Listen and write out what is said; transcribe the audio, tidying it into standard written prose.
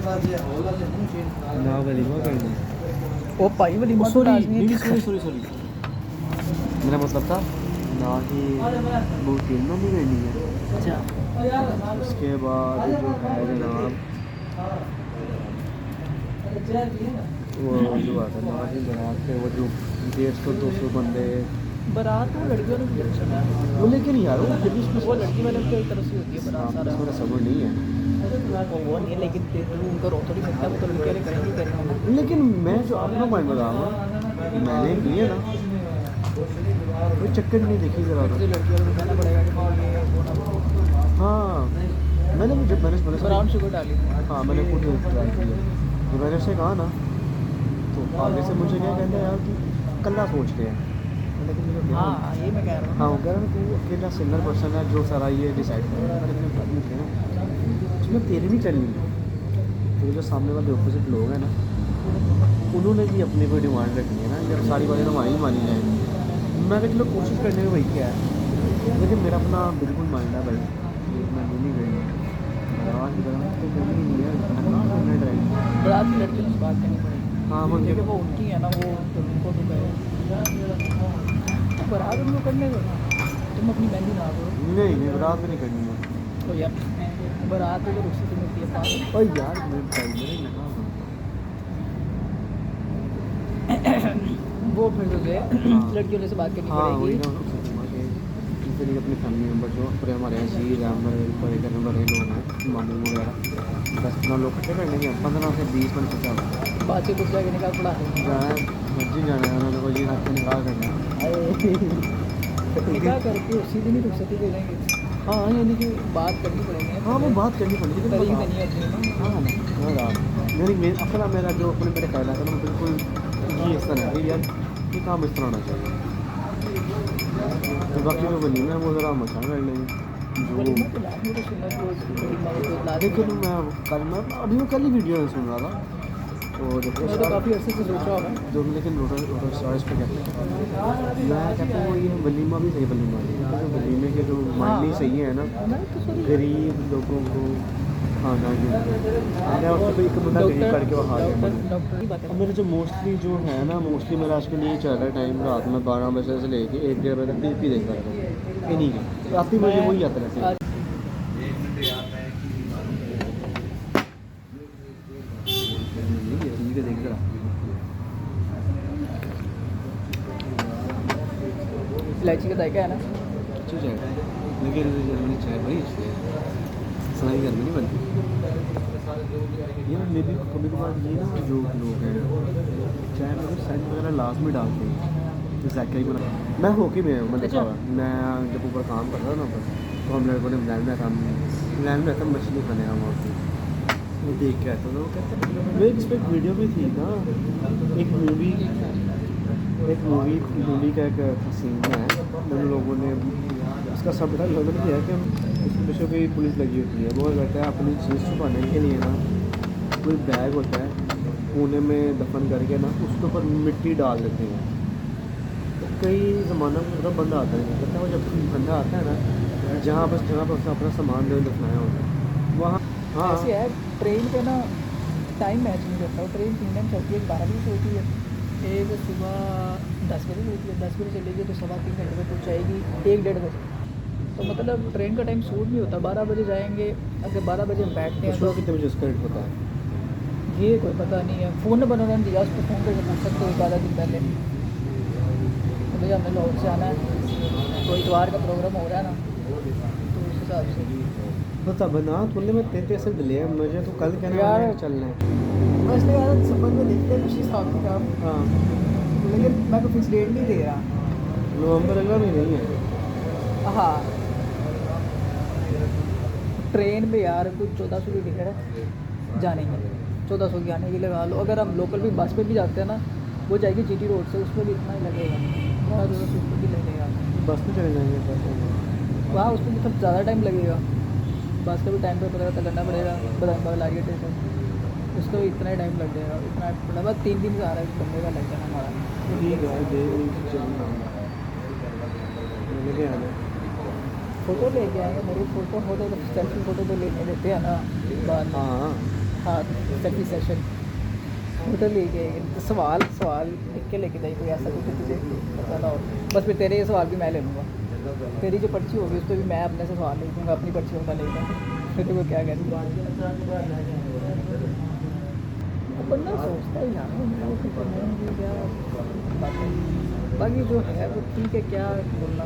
ना वलीमा करना ओ भाई वलीमा तो लाजमी है। सॉरी मेरा मतलब था ना ही वो फिल्म नहीं करनी है। अच्छा उसके बाद जो है जनाब वो जो आता है ना ही बारात पे वो जो 150-200 बंदे बारात वो लड़कियों ने भी अच्छा है। वो, लेकिन यार वो फिर भी वो लड़की वाले की एक तरफ से होती है बारात सारा। मेरा सब्र नहीं है। वो नहीं है लेकिन तू उनको रोक थोड़ी सकता है, वो तो लड़के वाले करेंगे करेंगे ना। लेकिन मैं जो अपना पॉइंट बता रहा हूँ मैंने किया ना कोई चक्कर नहीं देखी ज़रा फिर तो लड़की वालों को कहना पड़ेगा कि भाई ये वो ना वो। हाँ मैंने ब्राउन शुगर डाली। हाँ मैंने खुद ट्राई किया तो मैंने उससे कहा ना तो आगे से मुझे क्या कहना है यार कि कल्ला सोचते हैं लेकिन मुझे क्या हाँ ये मैं कह रहा हूँ। हाँ वो कह रहा है तू अकेला सिंगल पर्सन है जो सारा ये डिसाइड कर रहा है उसमें तेरी भी चलनी है तो जो सामने वाले ऑपोजिट लोग हैं ना उन्होंने भी अपनी कोई डिमांड रखनी है ना जब सारी बातें हमारी मानी जाए मैंने चलो कोशिश करने में वही क्या है लेकिन मेरा अपना बिल्कुल माइंड है भाई मैं नहीं गई रात की तरह तो करनी ही नहीं है बारात की लड़कियों से बात करनी पड़ेगी हाँ क्योंकि वो उनकी है ना, वो तो उनको तो कहे बारात उनको करने दो ना, तुम अपनी मेहंदी ना करो। नहीं रात में नहीं करनी है तो यार बारात में तो रुखसत से मिलती है पागल। और यार मेरे भाई मेरे नहा वो फिर तुझे लड़कियों से बात करनी हाँ वही पड़ेगी। ना जैसे कि अपनी फैमिली मेम्बर जो पूरे हमारे अजीज हैं हमारे बड़े घर में बड़े लोग हैं मामू वगैरह 10-15 लोग इकट्ठे कर लेंगे 15 से 20-25 बात से कुछ जाके निकाल पड़ा है। जाना है मर्जी जाना है उन्होंने कोई हाथ से निकाल करना है निकाह करके उसी दिन ही रुखसती दे देंगे। हाँ यानी कि बात करनी पड़ेगी। हाँ वो बात करनी पड़ेगी लेकिन तरीके से नहीं होती है ना। हाँ ना अपना मेरा जो अपने मेरे ख्याल है ना बिल्कुल ये इस तरह है यार ये काम इस तरह होना चाहिए तो बाकी जो बनी है वो ज़रा मचा कर लेंगे जो वलीमा तो लाजमी तो सुन्नत वो वलीमा वो तो लाजमी लेकिन मैं अभी वो कल ही वीडियो में सुन रहा था तो देखो मैं तो काफ़ी अर्से से सोचा होगा। जो लेकिन रोटर स्टार्स पे कहते हैं मैं कहता हूँ ये वलीमा भी सही वलीमा नहीं है वलीमे के जो मायने सही है ना गरीब लोगों को खाना जो मैं उससे कोई एक बंदा गरीब करके वो खा गया अब मेरे जो मोस्टली जो है ना मोस्टली मेरा आजकल ये चल रहा है टाइम रात में 12 बजे से लेके 1-1:30 बजे तक पी देखता रहता हूँ इन्हीं के रात ही मुझे वही आता रहता है देख रहा इलायची का जायका है ना। ठीक है लेकिन चाय बड़ी अच्छी है सलाई घर में नहीं बनती ये मे भी कभी कभार ये ना जो लोग हैं चाय में सेंट वगैरह लास्ट में डालते हैं जैसा ही बना मैं होके में मैं देखा हुआ मैं जब ऊपर काम कर रहा था ना ऊपर तो हम लड़कों ने लैंड में काम लैंड में मछली खाने का वहाँ पे वो देख के आता था वो कहते वो इस पर वीडियो भी थी ना एक मूवी का एक सीन है उन लोगों ने उसका सब लोगों ने किया कि उसके पीछे कोई पुलिस लगी होती है वो कहता है अपनी चीज़ छुपाने के लिए ना कोई बैग होता है कोने में दफन करके ना उसके ऊपर मिट्टी डाल देते हैं तो कई ज़माना में पूरा बंदा आता है कहता है वो जब बंदा आता है ना जहाँ पर उसने अपना सामान दफनाया होता है वहाँ हाँ ऐसे है ट्रेन पे ना टाइम मैच नहीं करता। ट्रेन 3 टाइम चलती है, 12 बजे से होती है, एक सुबह 10 बजे होती है। 10 बजे चलेगी तो 3.25 घंटे में पहुँच जाएगी 1-1:30 बजे। तो मतलब ट्रेन का टाइम सूट नहीं होता। 12 बजे जाएंगे, अगर 12 बजे हम बैठते हैं तो कितने बजे उसका रेट होता है ये कोई पता नहीं है। फ़ोन नंबर उन्होंने दिया, उस पर फ़ोन करके पूछ सकते हो 11 दिन पहले। तो भैया हमने लाहौर से आना है तो इतवार का प्रोग्राम हो रहा है ना तो उस हिसाब से बता बना तुमने मैं तेरे पैसे दिले हैं मुझे तो कल कहना यार चलना है बस तो यार सफर में देखते हैं कुछ हिसाब किताब। हाँ लेकिन मैं को फिक्स डेट नहीं दे रहा। नवंबर अगला में नहीं है हाँ ट्रेन पे यार कुछ 1400 की टिकट है जाने की, 1400 की आने की लगा लो। अगर हम लोकल भी बस पे भी जाते हैं ना वो जाएगी जीटी रोड से, उस पर भी इतना ही लगेगा, 1200 उस पर भी लगेगा। बस में चले जाएंगे वहाँ उस पर भी थोड़ा ज़्यादा टाइम लगेगा। बस का भी टाइम पे पता करना पड़ेगा बलारिया स्टेशन, उसका भी इतना ही टाइम लग जाएगा। इतना मतलब बस 3 दिन का आ रहा है बंदे का लग जाना हमारा। ठीक है लेके आना फ़ोटो लेके आएंगे, मेरी फ़ोटो तो सेल्फी फ़ोटो तो लेने देते हैं ना बाद में। हाँ हाँ सेल्फी सेशन तो लेके सवाल सवाल लिख के लेके जाइए कोई ऐसा कुछ तुझे पता ना हो, बस फिर तेरे ये सवाल भी मैं ले लूँगा, तेरी जो पर्ची होगी उस पर भी मैं अपने से सवाल लिख दूँगा, अपनी पर्ची का ले लूँगा, फिर तो क्या करें। अब बंदा सोचता ही ना क्या बाकी बाकी जो है वो ठीक है, क्या बोलना।